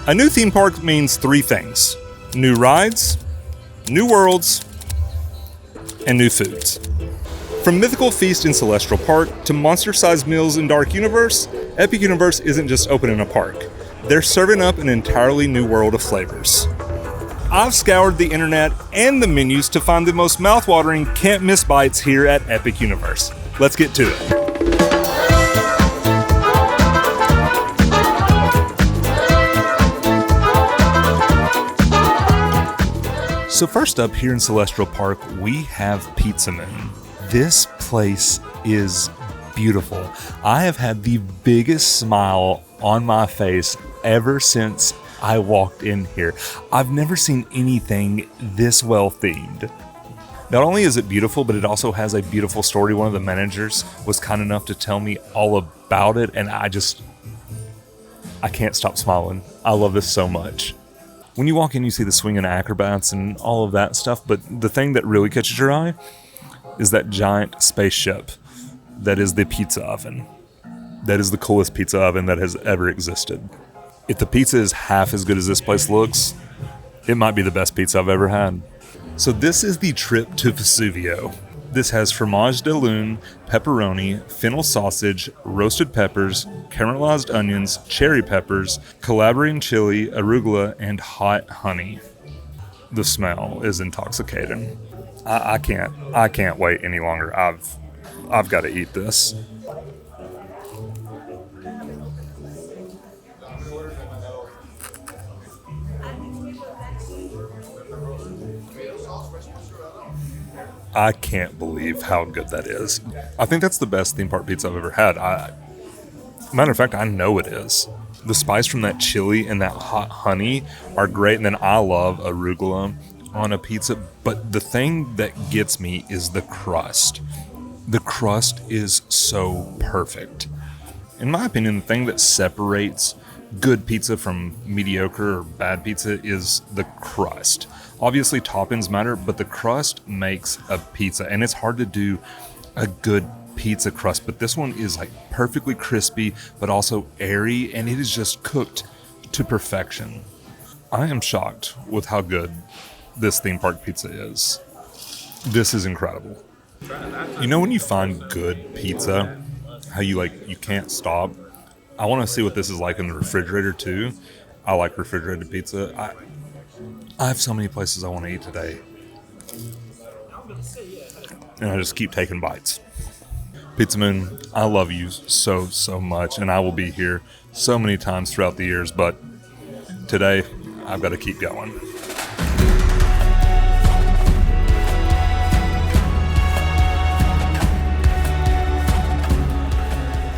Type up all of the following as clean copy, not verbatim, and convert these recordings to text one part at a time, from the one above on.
A new theme park means three things: new rides, new worlds, and new foods. From Mythical Feast in Celestial Park to monster-sized meals in Dark Universe, Epic Universe isn't just opening a park. They're serving up an entirely new world of flavors. I've scoured the internet and the menus to find the most mouth-watering can't-miss bites here at Epic Universe. Let's get to it. So first up here in Celestial Park, we have Pizza Moon. This place is beautiful. I have had the biggest smile on my face ever since I walked in here. I've never seen anything this well themed. Not only is it beautiful, but it also has a beautiful story. One of the managers was kind enough to tell me all about it, and I can't stop smiling. I love this so much. When you walk in, you see the swinging acrobats and all of that stuff, but the thing that really catches your eye is that giant spaceship that is the pizza oven. That is the coolest pizza oven that has ever existed. If the pizza is half as good as this place looks, it might be the best pizza I've ever had. So this is the trip to Vesuvio. This has fromage de lune, pepperoni, fennel sausage, roasted peppers, caramelized onions, cherry peppers, Calabrian chili, arugula, and hot honey. The smell is intoxicating. I can't wait any longer. I've got to eat this. I can't believe how good that is. I think that's the best theme park pizza I've ever had. Matter of fact, I know it is. The spice from that chili and that hot honey are great, and then I love arugula on a pizza, but the thing that gets me is the crust. The crust is so perfect. In my opinion, the thing that separates good pizza from mediocre or bad pizza is the crust. Obviously, toppings matter, but the crust makes a pizza, and it's hard to do a good pizza crust, but this one is like perfectly crispy, but also airy, and it is just cooked to perfection. I am shocked with how good this theme park pizza is. This is incredible. You know when you find good pizza, how you can't stop? I want to see what this is like in the refrigerator too. I like refrigerated pizza. I have so many places I want to eat today. And I just keep taking bites. Pizza Moon, I love you so, so much, and I will be here so many times throughout the years, but today I've got to keep going.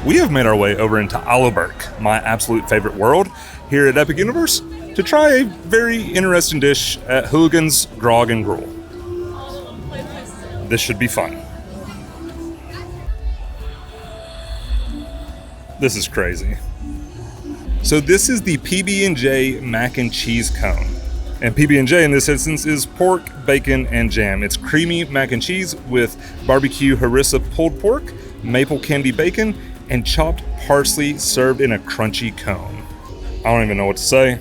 We have made our way over into Aloberg, my absolute favorite world here at Epic Universe, to try a very interesting dish at Hooligan's Grog and Gruel. This should be fun. This is crazy. So this is the PB&J mac and cheese cone. And PB&J in this instance is pork, bacon, and jam. It's creamy mac and cheese with barbecue harissa pulled pork, maple candy bacon, and chopped parsley served in a crunchy cone. I don't even know what to say.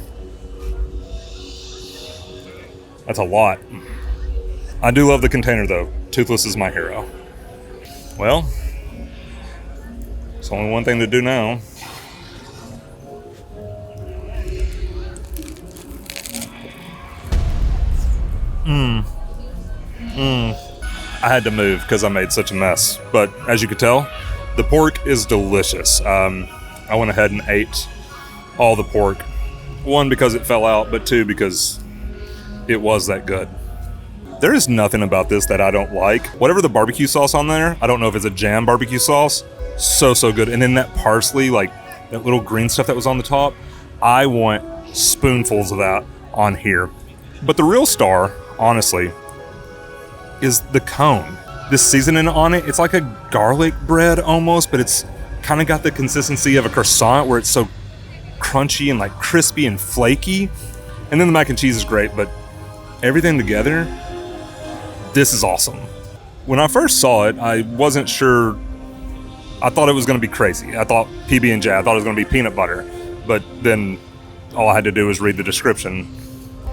That's a lot. I do love the container though. Toothless is my hero. Well, it's only one thing to do now. I had to move because I made such a mess. But as you could tell, the pork is delicious. I went ahead and ate all the pork. One, because it fell out, but two, because it was that good. There is nothing about this that I don't like. Whatever the barbecue sauce on there, I don't know if it's a jam barbecue sauce, so good. And then that parsley, like that little green stuff that was on the top, I want spoonfuls of that on here. But the real star, honestly, is the cone. This seasoning on it, it's like a garlic bread almost, but it's kind of got the consistency of a croissant where it's so crunchy and like crispy and flaky. And then the mac and cheese is great, but everything together, this is awesome. When I first saw it, I wasn't sure. I thought it was going to be crazy. I thought PB&J, I thought it was going to be peanut butter. But then all I had to do was read the description.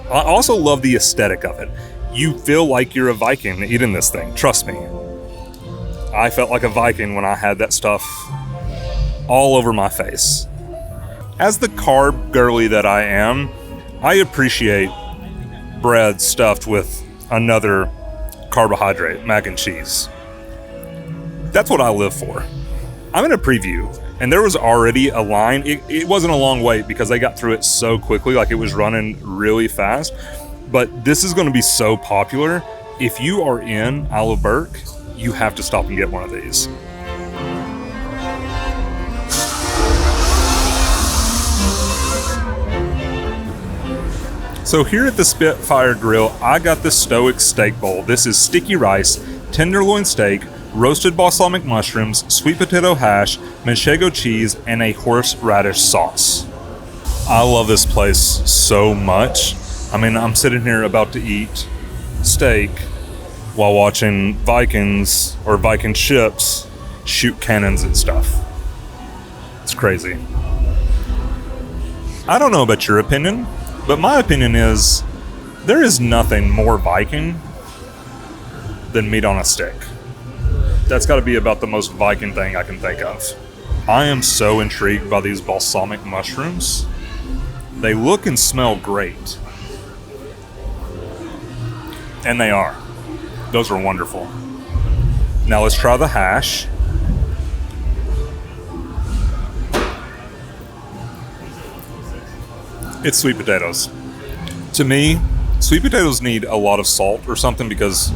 I also love the aesthetic of it. You feel like you're a Viking eating this thing, trust me. I felt like a Viking when I had that stuff all over my face. As the carb girly that I am, I appreciate bread stuffed with another carbohydrate, mac and cheese. That's what I live for. I'm in a preview, and there was already a line. It wasn't a long wait because they got through it so quickly, like it was running really fast. But this is going to be so popular. If you are in Isle of Burke, you have to stop and get one of these. So here at the Spitfire Grill, I got the Stoic Steak Bowl. This is sticky rice, tenderloin steak, roasted balsamic mushrooms, sweet potato hash, manchego cheese, and a horseradish sauce. I love this place so much. I mean, I'm sitting here about to eat steak while watching Vikings or Viking ships shoot cannons and stuff. It's crazy. I don't know about your opinion, but my opinion is there is nothing more Viking than meat on a stick. That's got to be about the most Viking thing I can think of. I am so intrigued by these balsamic mushrooms. They look and smell great. And they are. Those are wonderful. Now let's try the hash. It's sweet potatoes. To me, sweet potatoes need a lot of salt or something because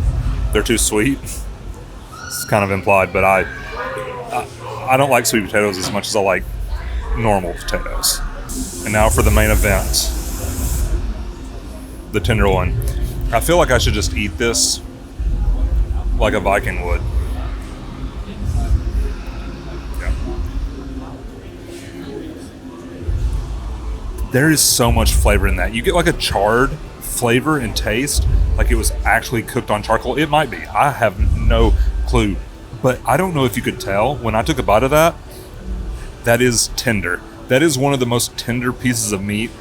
they're too sweet. It's kind of implied, but I don't like sweet potatoes as much as I like normal potatoes. And now for the main event, the tenderloin. I feel like I should just eat this like a Viking would. Yeah. There is so much flavor in that. You get like a charred flavor and taste, like it was actually cooked on charcoal. It might be. I have no clue. But I don't know if you could tell, when I took a bite of that, that is tender. That is one of the most tender pieces of meat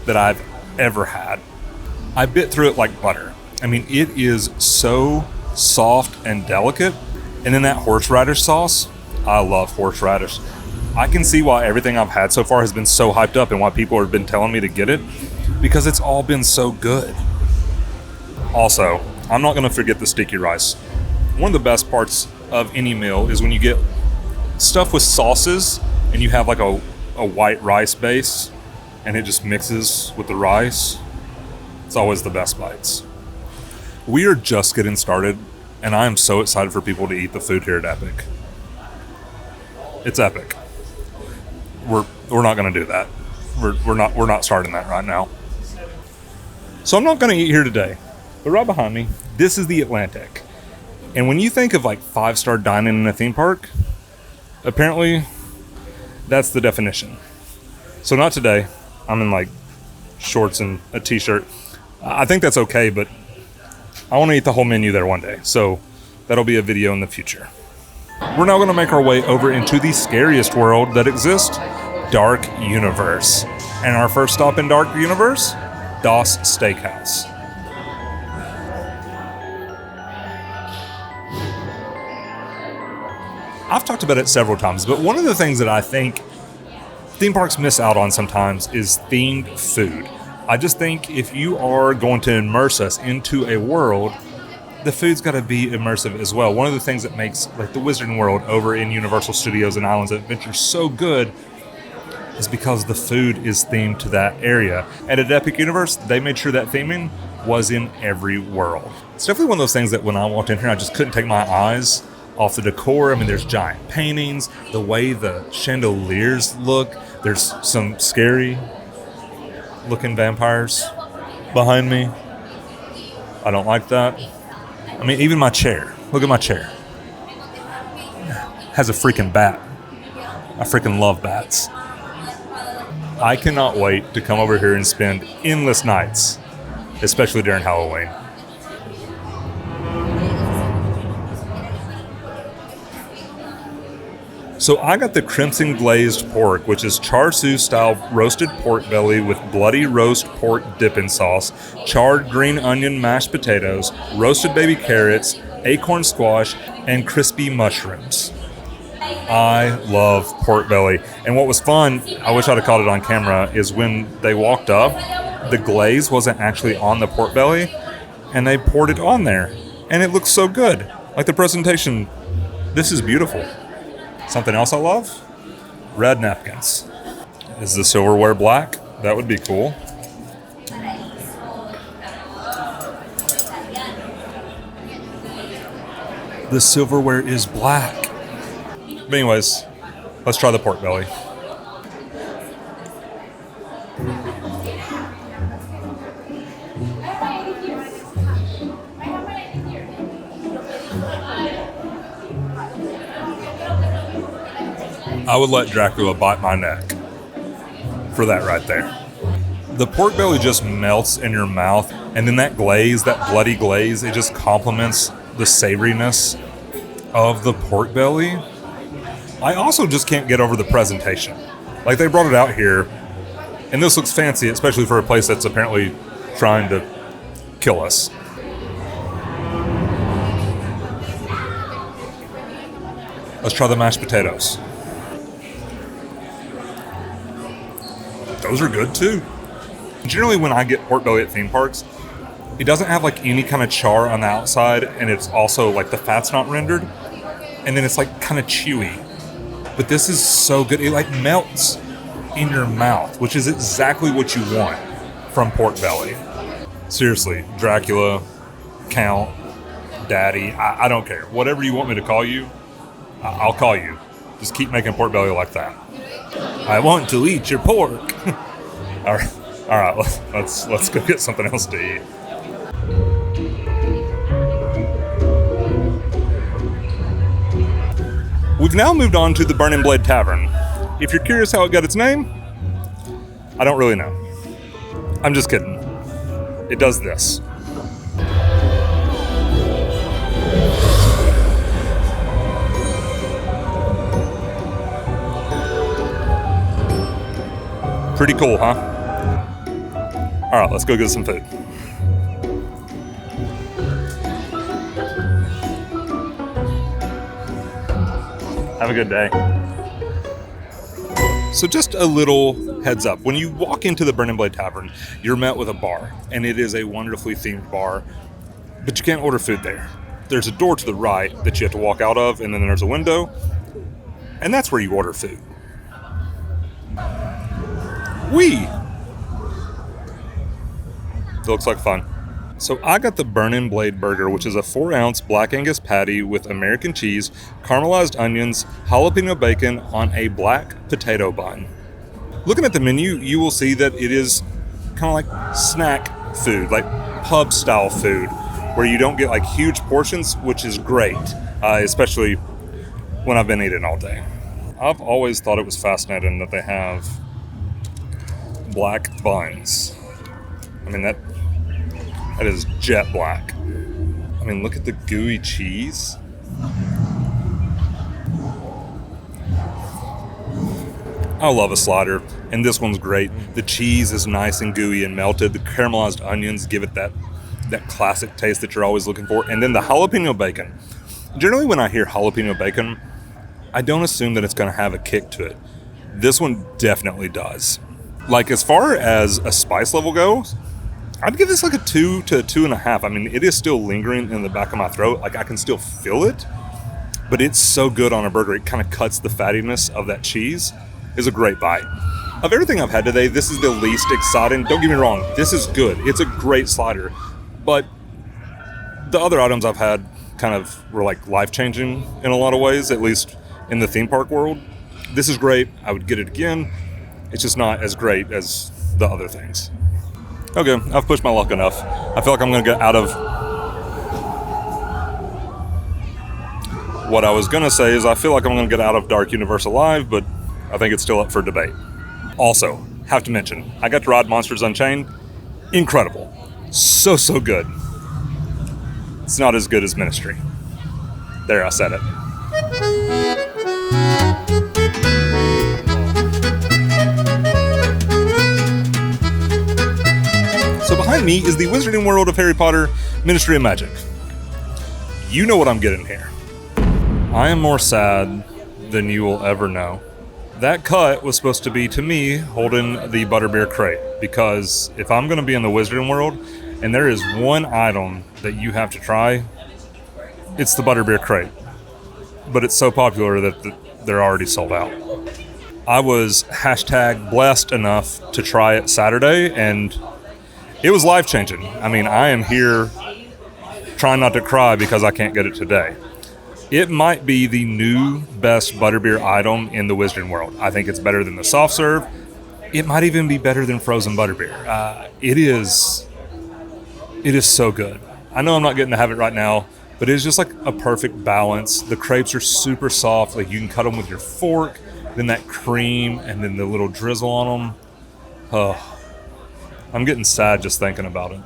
that I've ever had. I bit through it like butter. I mean, it is so soft and delicate. And then that horseradish sauce, I love horseradish. I can see why everything I've had so far has been so hyped up and why people have been telling me to get it, because it's all been so good. Also, I'm not going to forget the sticky rice. One of the best parts of any meal is when you get stuff with sauces and you have like a white rice base and it just mixes with the rice. It's always the best bites. We are just getting started, and I am so excited for people to eat the food here at Epic. It's epic. We're not going to do that. We're not starting that right now. So I'm not going to eat here today. But right behind me, this is the Atlantic. And when you think of like 5-star dining in a theme park, apparently that's the definition. So not today. I'm in like shorts and a t-shirt. I think that's okay, but I want to eat the whole menu there one day. So that'll be a video in the future. We're now going to make our way over into the scariest world that exists, Dark Universe. And our first stop in Dark Universe, Das Steakhouse. I've talked about it several times, but one of the things that I think theme parks miss out on sometimes is themed food. I just think if you are going to immerse us into a world, the food's got to be immersive as well. One of the things that makes like the Wizarding World over in Universal Studios and Islands of Adventure so good is because the food is themed to that area. And at Epic Universe, they made sure that theming was in every world. It's definitely one of those things that when I walked in here, I just couldn't take my eyes off the decor. I mean, there's giant paintings, the way the chandeliers look. There's some scary looking vampires behind me. I don't like that. I mean, even my chair. Look at my chair. Has a freaking bat. I freaking love bats. I cannot wait to come over here and spend endless nights, especially during Halloween. So I got the crimson glazed pork, which is char siu style roasted pork belly with bloody roast pork dipping sauce, charred green onion mashed potatoes, roasted baby carrots, acorn squash, and crispy mushrooms. I love pork belly. And what was fun, I wish I'd have caught it on camera, is when they walked up, the glaze wasn't actually on the pork belly, and they poured it on there. And it looks so good. Like the presentation, this is beautiful. Something else I love? Red napkins. Is the silverware black? That would be cool. The silverware is black. But anyways, let's try the pork belly. I would let Dracula bite my neck for that right there. The pork belly just melts in your mouth, and then that glaze, that bloody glaze, it just complements the savoriness of the pork belly. I also just can't get over the presentation. Like, they brought it out here, and this looks fancy, especially for a place that's apparently trying to kill us. Let's try the mashed potatoes. Those are good too. Generally, when I get pork belly at theme parks, it doesn't have like any kind of char on the outside, and it's also like the fat's not rendered, and then it's like kind of chewy. But this is so good. It like melts in your mouth, which is exactly what you want from pork belly. Seriously, Dracula, Count, Daddy, I don't care. Whatever you want me to call you, I'll call you. Just keep making pork belly like that. I want to eat your pork. All right. Let's go get something else to eat. We've now moved on to the Burning Blade Tavern. If you're curious how it got its name, I don't really know. I'm just kidding. It does this. Pretty cool, huh? All right, let's go get some food. Have a good day. So just a little heads up. When you walk into the Burning Blade Tavern, you're met with a bar, and it is a wonderfully themed bar, but you can't order food there. There's a door to the right that you have to walk out of, and then there's a window, and that's where you order food. It looks like fun. So I got the Burning Blade Burger, which is a 4-ounce Black Angus patty with American cheese, caramelized onions, jalapeno bacon on a black potato bun. Looking at the menu, you will see that it is kind of like snack food, like pub style food, where you don't get like huge portions, which is great, especially when I've been eating all day. I've always thought it was fascinating that they have black buns. I mean, that is jet black. I mean, look at the gooey cheese. I love a slider, and this one's great. The cheese is nice and gooey and melted. The caramelized onions give it that classic taste that you're always looking for. And then the jalapeno bacon. Generally, when I hear jalapeno bacon, I don't assume that it's going to have a kick to it. This one definitely does. Like, as far as a spice level goes, I'd give this like a 2 to 2.5. I mean, it is still lingering in the back of my throat. Like, I can still feel it, but it's so good on a burger. It kind of cuts the fattiness of that cheese. It's a great bite. Of everything I've had today, this is the least exciting. Don't get me wrong. This is good. It's a great slider. But the other items I've had kind of were like life-changing in a lot of ways, at least in the theme park world. This is great. I would get it again. It's just not as great as the other things. Okay, I've pushed my luck enough. I feel like I'm going to get out of... What I was going to say is I feel like I'm going to get out of Dark Universe alive, but I think it's still up for debate. Also, have to mention, I got to ride Monsters Unchained. Incredible. So good. It's not as good as Ministry. There, I said it. So behind me is the Wizarding World of Harry Potter Ministry of Magic. You know what I'm getting here. I am more sad than you will ever know. That cut was supposed to be to me holding the butterbeer crate, because if I'm going to be in the Wizarding World and there is one item that you have to try, it's the butterbeer crate. But it's so popular that they're already sold out. I was #blessed enough to try it Saturday, and it was life-changing. I mean, I am here trying not to cry because I can't get it today. It might be the new best butterbeer item in the Wizarding World. I think it's better than the soft serve. It might even be better than frozen butterbeer. It is so good. I know I'm not getting to have it right now, but it is just like a perfect balance. The crepes are super soft. Like, you can cut them with your fork, then that cream, and then the little drizzle on them. Oh, I'm getting sad just thinking about it.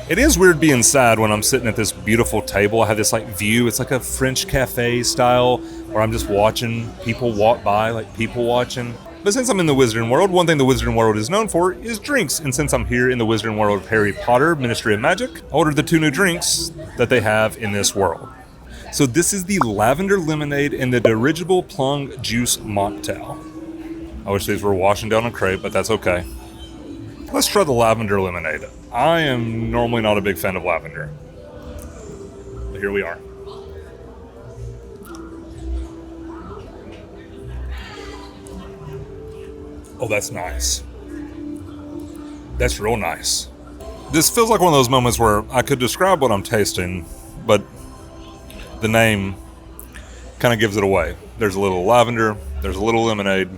It is weird being sad when I'm sitting at this beautiful table. I have this like view. It's like a French cafe style where I'm just watching people walk by, like people watching. But since I'm in the Wizarding World, one thing the Wizarding World is known for is drinks. And since I'm here in the Wizarding World of Harry Potter Ministry of Magic, I ordered the 2 new drinks that they have in this world. So this is the lavender lemonade and the dirigible plum juice mocktail. I wish these were washing down a crepe, but that's okay. Let's try the lavender lemonade. I am normally not a big fan of lavender, but here we are. Oh, that's nice. That's real nice. This feels like one of those moments where I could describe what I'm tasting, but the name kind of gives it away. There's a little lavender, there's a little lemonade.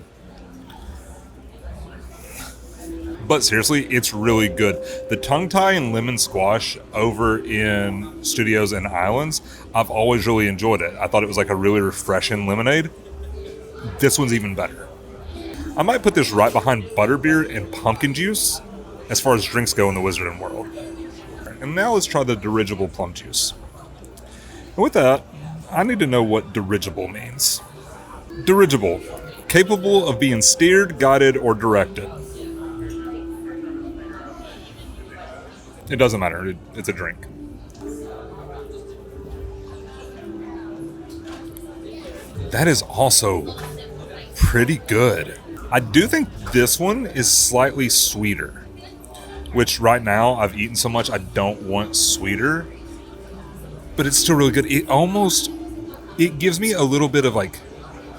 But seriously, it's really good. The tongue tie and lemon squash over in Studios and Islands, I've always really enjoyed it. I thought it was like a really refreshing lemonade. This one's even better. I might put this right behind butterbeer and pumpkin juice as far as drinks go in the Wizarding World. And now let's try the dirigible plum juice. And with that, I need to know what dirigible means. Dirigible, capable of being steered, guided, or directed. It doesn't matter, it's a drink. That is also pretty good. I do think this one is slightly sweeter, which right now I've eaten so much I don't want sweeter, but it's still really good. It gives me a little bit of like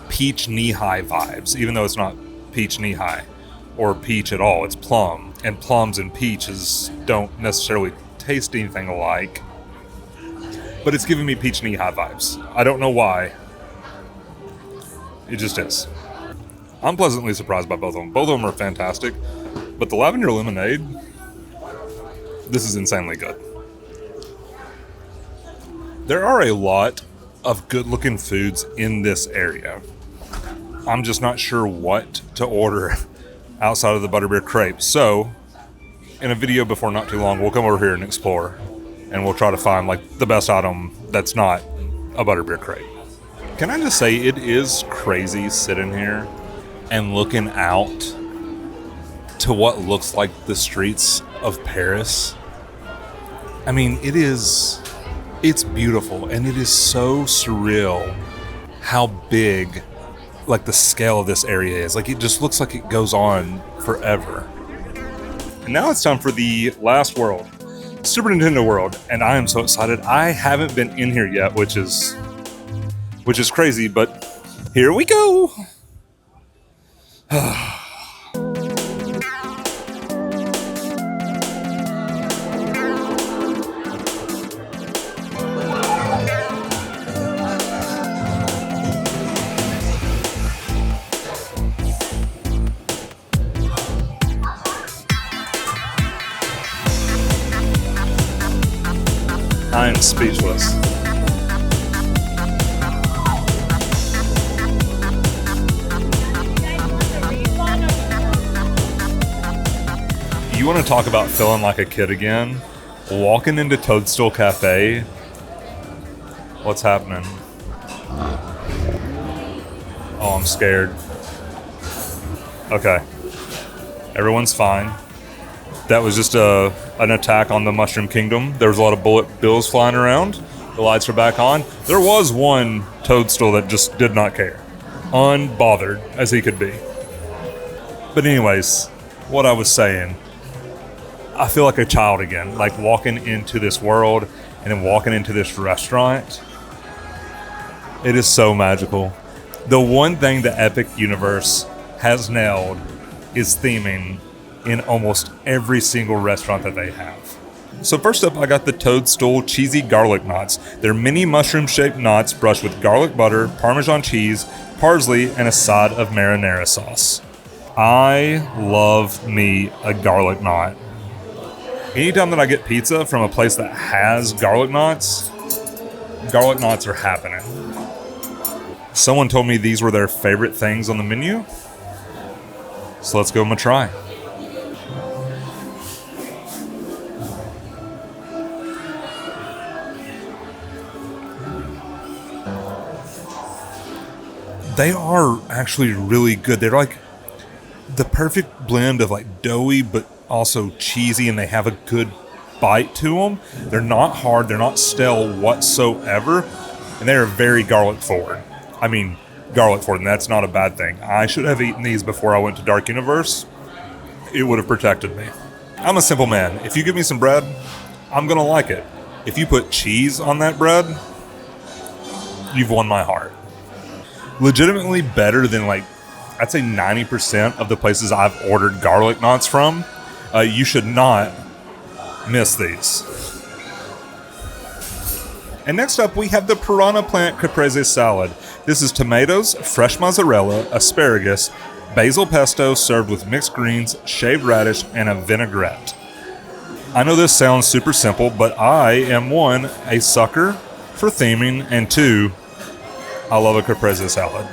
peach knee-high vibes, even though it's not peach knee-high or peach at all, it's plum. And plums and peaches don't necessarily taste anything alike, but it's giving me peach knee-high vibes. I don't know why. It just is. I'm pleasantly surprised by both of them. Both of them are fantastic, but the lavender lemonade, this is insanely good. There are a lot of good-looking foods in this area. I'm just not sure what to order outside of the butterbeer crepe. So, in a video before not too long, we'll come over here and explore, and we'll try to find like the best item that's not a butterbeer crepe. Can I just say, it is crazy sitting here and looking out to what looks like the streets of Paris. I mean, it's beautiful, and it is so surreal how big like the scale of this area is. Like, it just looks like it goes on forever. And now it's time for the last world, Super Nintendo World, and I am so excited. I haven't been in here yet, which is crazy, but here we go. I am speechless. You want to talk about feeling like a kid again? Walking into Toadstool Cafe. What's happening? Oh, I'm scared. Okay. Everyone's fine. That was just an attack on the Mushroom Kingdom. There was a lot of bullet bills flying around. The lights are back on. There was one toadstool that just did not care. Unbothered as he could be. But anyways, what I was saying, I feel like a child again, like walking into this world and then walking into this restaurant. It is so magical. The one thing the Epic universe has nailed is theming in almost every single restaurant that they have. So first up, I got the Toadstool Cheesy Garlic Knots. They're mini mushroom-shaped knots brushed with garlic butter, Parmesan cheese, parsley, and a side of marinara sauce. I love me a garlic knot. Anytime that I get pizza from a place that has garlic knots are happening. Someone told me these were their favorite things on the menu. So let's give them a try. They are actually really good. They're like the perfect blend of like doughy but also cheesy, and they have a good bite to them. They're not hard, they're not stale whatsoever, and they are very garlic forward. I mean, garlic forward, and that's not a bad thing. I should have eaten these before I went to Dark Universe. It would have protected me. I'm a simple man. If you give me some bread, I'm gonna like it. If you put cheese on that bread, you've won my heart. Legitimately better than like, I'd say 90% of the places I've ordered garlic knots from. You should not miss these. And next up, we have the Piranha Plant Caprese Salad. This is tomatoes, fresh mozzarella, asparagus, basil pesto served with mixed greens, shaved radish, and a vinaigrette. I know this sounds super simple, but I am one, a sucker for theming, and two, I love a caprese salad.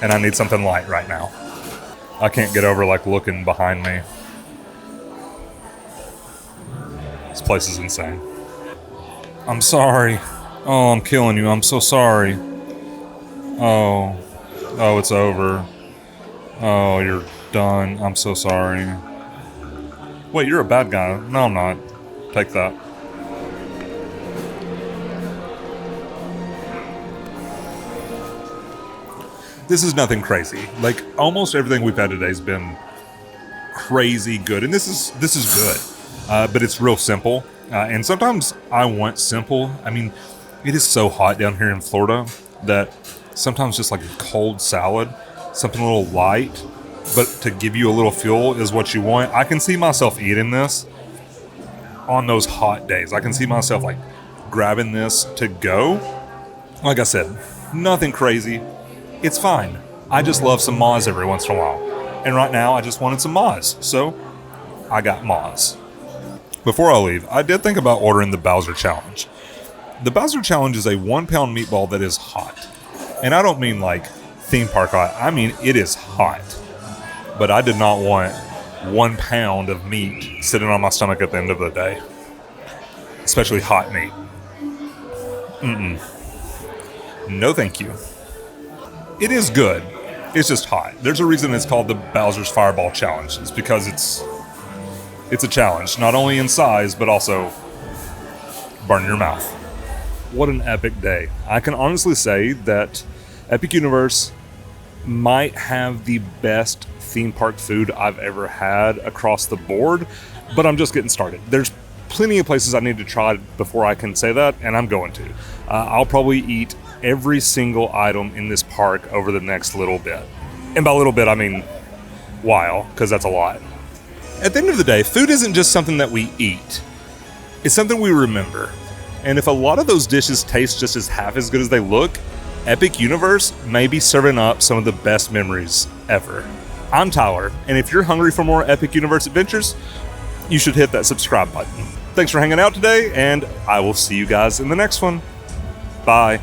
And I need something light right now. I can't get over like looking behind me. This place is insane. I'm sorry. Oh, I'm killing you. I'm so sorry. Oh, it's over. Oh, you're done. I'm so sorry. Wait, you're a bad guy. No, I'm not. Take that. This is nothing crazy. Like, almost everything we've had today has been crazy good. And this is good. But it's real simple. And sometimes I want simple. I mean, it is so hot down here in Florida that sometimes just like a cold salad, something a little light, but to give you a little fuel is what you want. I can see myself eating this on those hot days. I can see myself like grabbing this to go. Like I said, nothing crazy. It's fine. I just love some Moz every once in a while. And right now I just wanted some Moz. So I got Moz. Before I leave, I did think about ordering the Bowser Challenge. The Bowser Challenge is a 1 pound meatball that is hot. And I don't mean like theme park hot. I mean, it is hot. But I did not want 1 pound of meat sitting on my stomach at the end of the day. Especially hot meat. No thank you. It is good. It's just hot. There's a reason it's called the Bowser's Fireball Challenge. It's because it's a challenge, not only in size, but also burn your mouth. What an epic day. I can honestly say that Epic Universe might have the best theme park food I've ever had across the board, but I'm just getting started. There's plenty of places I need to try before I can say that, and I'm going to. I'll probably eat every single item in this park over the next little bit. And by little bit, I mean while, because that's a lot. At the end of the day, food isn't just something that we eat. It's something we remember. And if a lot of those dishes taste just as half as good as they look, Epic Universe may be serving up some of the best memories ever. I'm Tyler, and if you're hungry for more Epic Universe adventures, you should hit that subscribe button. Thanks for hanging out today, and I will see you guys in the next one. Bye.